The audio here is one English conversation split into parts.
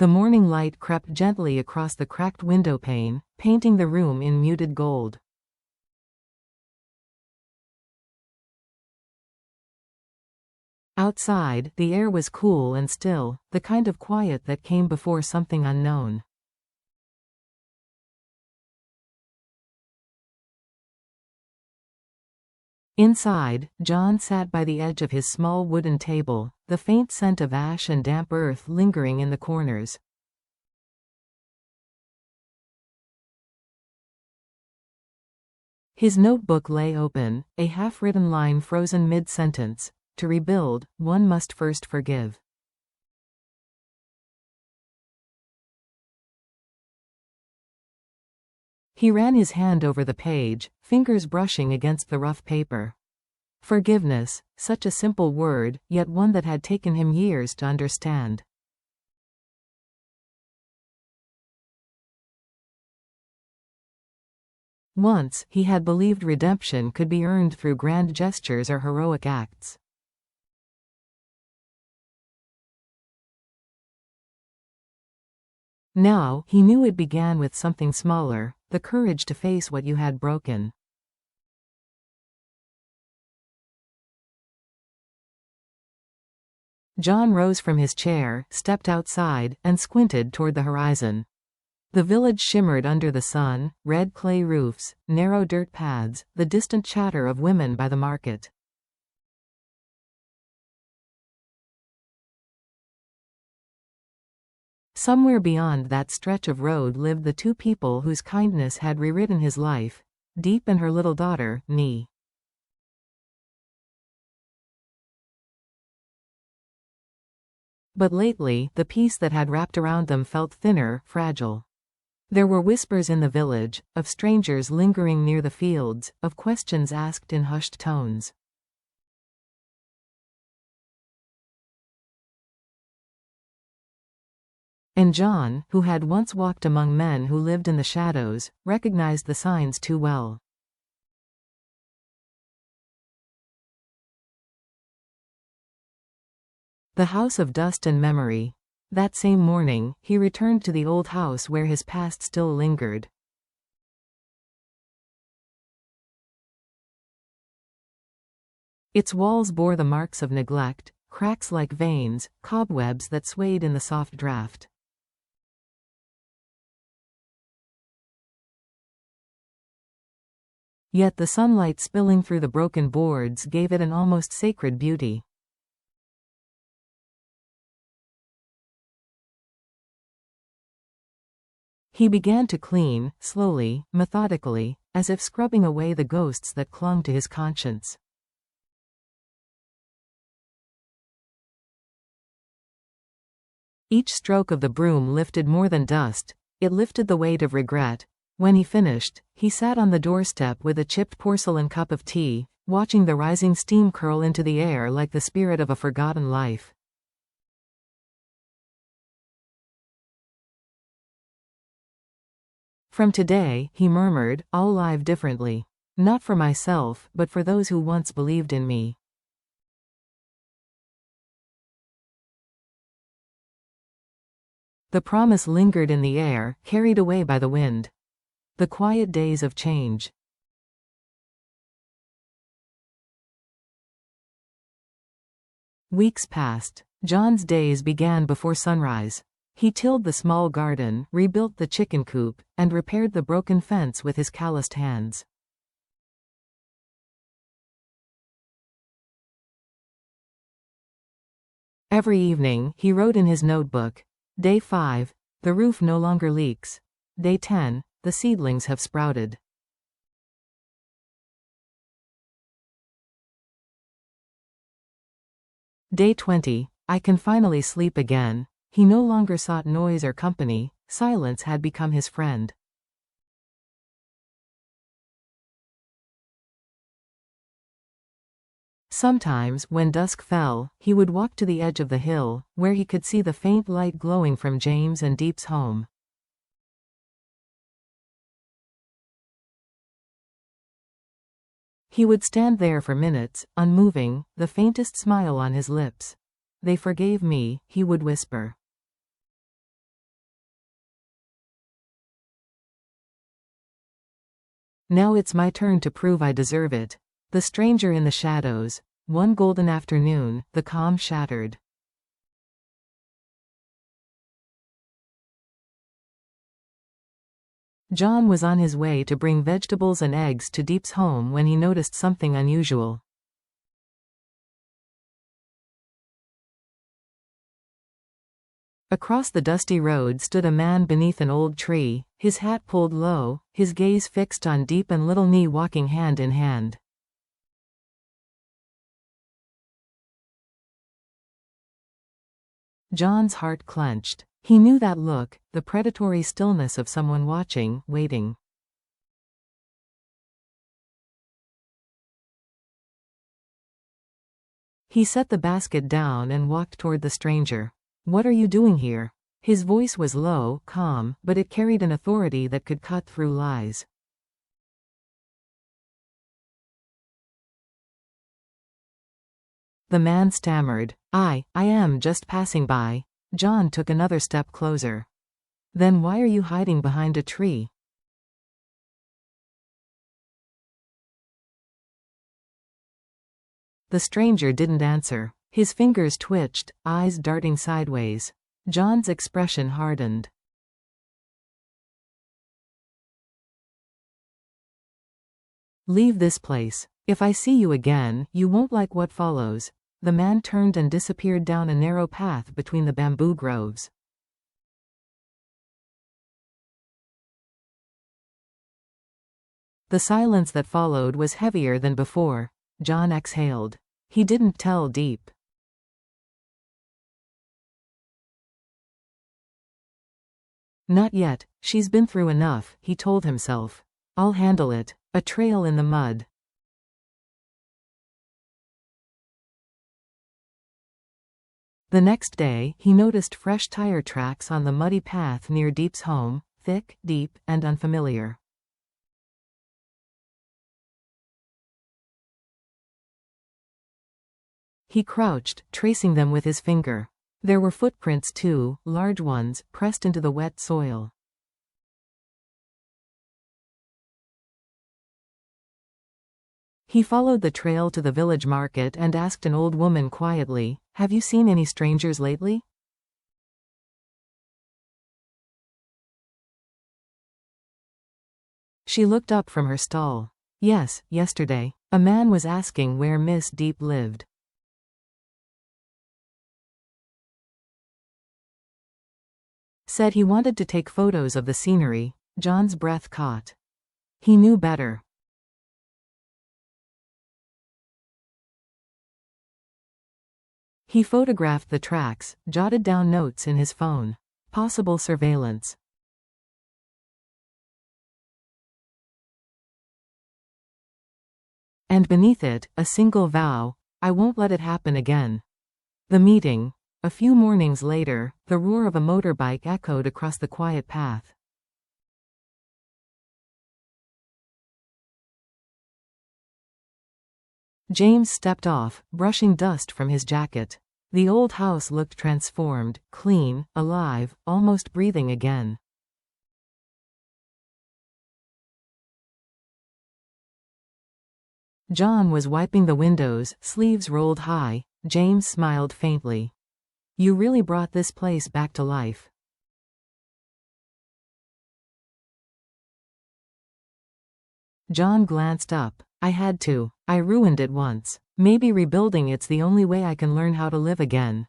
The morning light crept gently across the cracked window pane, painting the room in muted gold. Outside, the air was cool and still, the kind of quiet that came before something unknown. Inside, John sat by the edge of his small wooden table, the faint scent of ash and damp earth lingering in the corners. His notebook lay open, a half-written line frozen mid-sentence. To rebuild, one must first forgive. He ran his hand over the page, fingers brushing against the rough paper. Forgiveness, such a simple word, yet one that had taken him years to understand. Once, he had believed redemption could be earned through grand gestures or heroic acts. Now, he knew it began with something smaller, the courage to face what you had broken. John rose from his chair, stepped outside, and squinted toward the horizon. The village shimmered under the sun, red clay roofs, narrow dirt paths, the distant chatter of women by the market. Somewhere beyond that stretch of road lived the two people whose kindness had rewritten his life, Diep and her little daughter, Nhi. But lately, the peace that had wrapped around them felt thinner, fragile. There were whispers in the village, of strangers lingering near the fields, of questions asked in hushed tones. And John, who had once walked among men who lived in the shadows, recognized the signs too well. The house of dust and memory. That same morning, he returned to the old house where his past still lingered. Its walls bore the marks of neglect, cracks like veins, cobwebs that swayed in the soft draft. Yet the sunlight spilling through the broken boards gave it an almost sacred beauty. He began to clean, slowly, methodically, as if scrubbing away the ghosts that clung to his conscience. Each stroke of the broom lifted more than dust, it lifted the weight of regret. When he finished, he sat on the doorstep with a chipped porcelain cup of tea, watching the rising steam curl into the air like the spirit of a forgotten life. From today, he murmured, I'll live differently. Not for myself, but for those who once believed in me. The promise lingered in the air, carried away by the wind. The quiet days of change. Weeks passed. John's days began before sunrise. He tilled the small garden, rebuilt the chicken coop, and repaired the broken fence with his calloused hands. Every evening, he wrote in his notebook, Day 5, the roof no longer leaks. Day 10, the seedlings have sprouted. Day 20, I can finally sleep again. He no longer sought noise or company, silence had become his friend. Sometimes, when dusk fell, he would walk to the edge of the hill, where he could see the faint light glowing from James and Diep's home. He would stand there for minutes, unmoving, the faintest smile on his lips. They forgave me, he would whisper. Now it's my turn to prove I deserve it. The stranger in the shadows. One golden afternoon, the calm shattered. John was on his way to bring vegetables and eggs to Diep's home when he noticed something unusual. Across the dusty road stood a man beneath an old tree, his hat pulled low, his gaze fixed on Diep and Little Nhi walking hand in hand. John's heart clenched. He knew that look, the predatory stillness of someone watching, waiting. He set the basket down and walked toward the stranger. "What are you doing here?" His voice was low, calm, but it carried an authority that could cut through lies. The man stammered, I am just passing by." John took another step closer. "Then why are you hiding behind a tree?" The stranger didn't answer. His fingers twitched, eyes darting sideways. John's expression hardened. "Leave this place. If I see you again, you won't like what follows." The man turned and disappeared down a narrow path between the bamboo groves. The silence that followed was heavier than before. John exhaled. He didn't tell Diep. Not yet, she's been through enough, he told himself. I'll handle it. A trail in the mud. The next day, he noticed fresh tire tracks on the muddy path near Diep's home, thick, deep, and unfamiliar. He crouched, tracing them with his finger. There were footprints too, large ones, pressed into the wet soil. He followed the trail to the village market and asked an old woman quietly, "Have you seen any strangers lately?" She looked up from her stall. "Yes, yesterday. A man was asking where Miss Diep lived." Said he wanted to take photos of the scenery. John's breath caught. He knew better. He photographed the tracks, jotted down notes in his phone. Possible surveillance. And beneath it, a single vow: I won't let it happen again. The meeting. A few mornings later, the roar of a motorbike echoed across the quiet path. James stepped off, brushing dust from his jacket. The old house looked transformed, clean, alive, almost breathing again. John was wiping the windows, sleeves rolled high. James smiled faintly. You really brought this place back to life. John glanced up. I had to. I ruined it once. Maybe rebuilding it's the only way I can learn how to live again.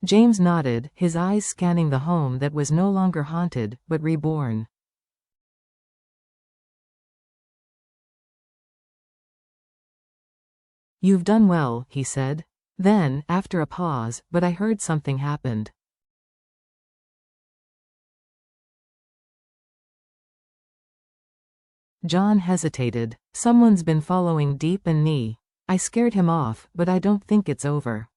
James nodded, his eyes scanning the home that was no longer haunted, but reborn. You've done well, he said. Then, after a pause, but I heard something happened. John hesitated. Someone's been following Diep and Nhi. I scared him off, but I don't think it's over.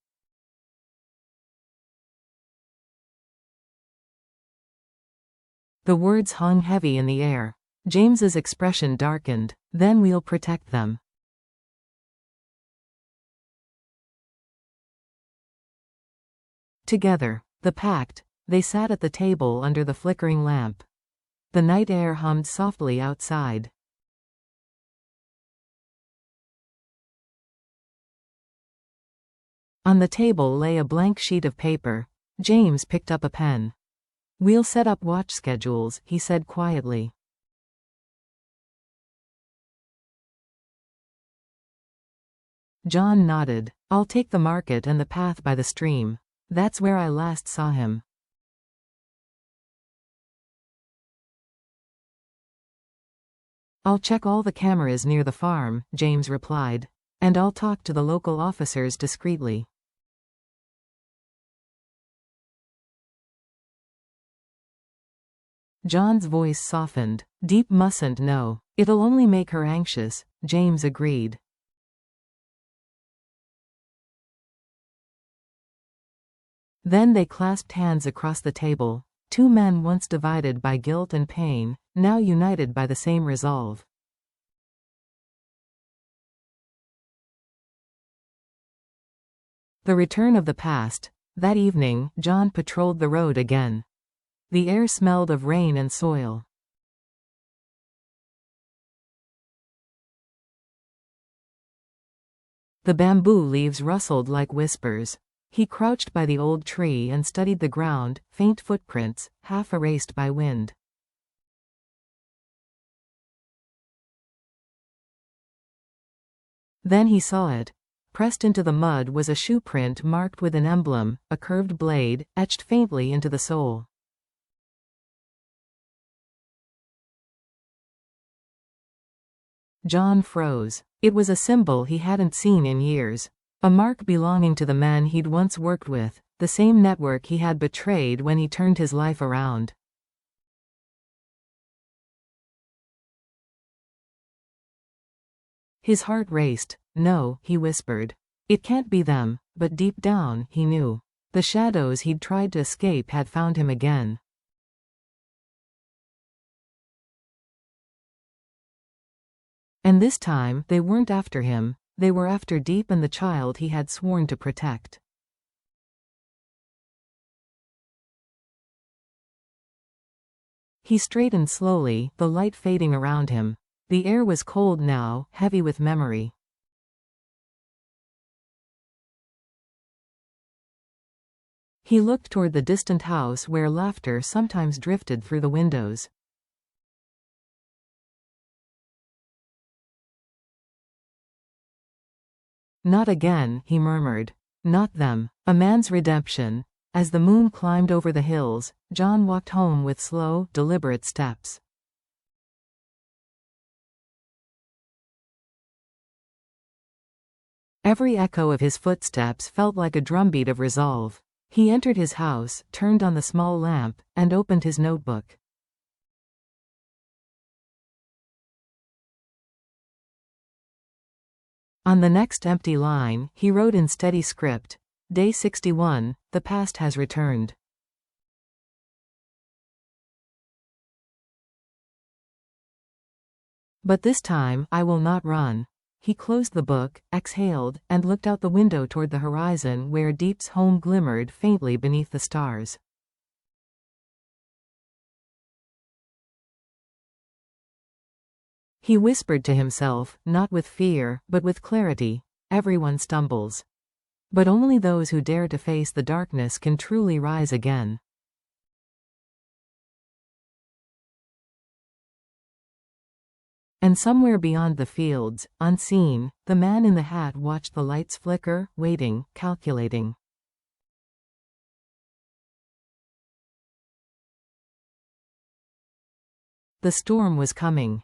The words hung heavy in the air. James's expression darkened. Then we'll protect them. Together. The pact. They sat at the table under the flickering lamp. The night air hummed softly outside. On the table lay a blank sheet of paper. James picked up a pen. "We'll set up watch schedules," he said quietly. John nodded. "I'll take the market and the path by the stream. That's where I last saw him." "I'll check all the cameras near the farm," James replied. "And I'll talk to the local officers discreetly." John's voice softened. "Diep mustn't know. It'll only make her anxious," James agreed. Then they clasped hands across the table, two men once divided by guilt and pain, now united by the same resolve. The return of the past. That evening, John patrolled the road again. The air smelled of rain and soil. The bamboo leaves rustled like whispers. He crouched by the old tree and studied the ground, faint footprints, half erased by wind. Then he saw it. Pressed into the mud was a shoe print marked with an emblem, a curved blade, etched faintly into the sole. John froze. It was a symbol he hadn't seen in years. A mark belonging to the man he'd once worked with, the same network he had betrayed when he turned his life around. His heart raced. "No," he whispered. "It can't be them," but deep down, he knew. The shadows he'd tried to escape had found him again. And this time, they weren't after him. They were after Diep and the child he had sworn to protect. He straightened slowly, the light fading around him. The air was cold now, heavy with memory. He looked toward the distant house where laughter sometimes drifted through the windows. "Not again," he murmured. "Not them." A man's redemption. As the moon climbed over the hills, John walked home with slow, deliberate steps. Every echo of his footsteps felt like a drumbeat of resolve. He entered his house, turned on the small lamp, and opened his notebook. On the next empty line, he wrote in steady script, "Day 61, the past has returned." "But this time, I will not run." He closed the book, exhaled, and looked out the window toward the horizon where Diep's home glimmered faintly beneath the stars. He whispered to himself, not with fear, but with clarity, "Everyone stumbles. But only those who dare to face the darkness can truly rise again." And somewhere beyond the fields, unseen, the man in the hat watched the lights flicker, waiting, calculating. The storm was coming.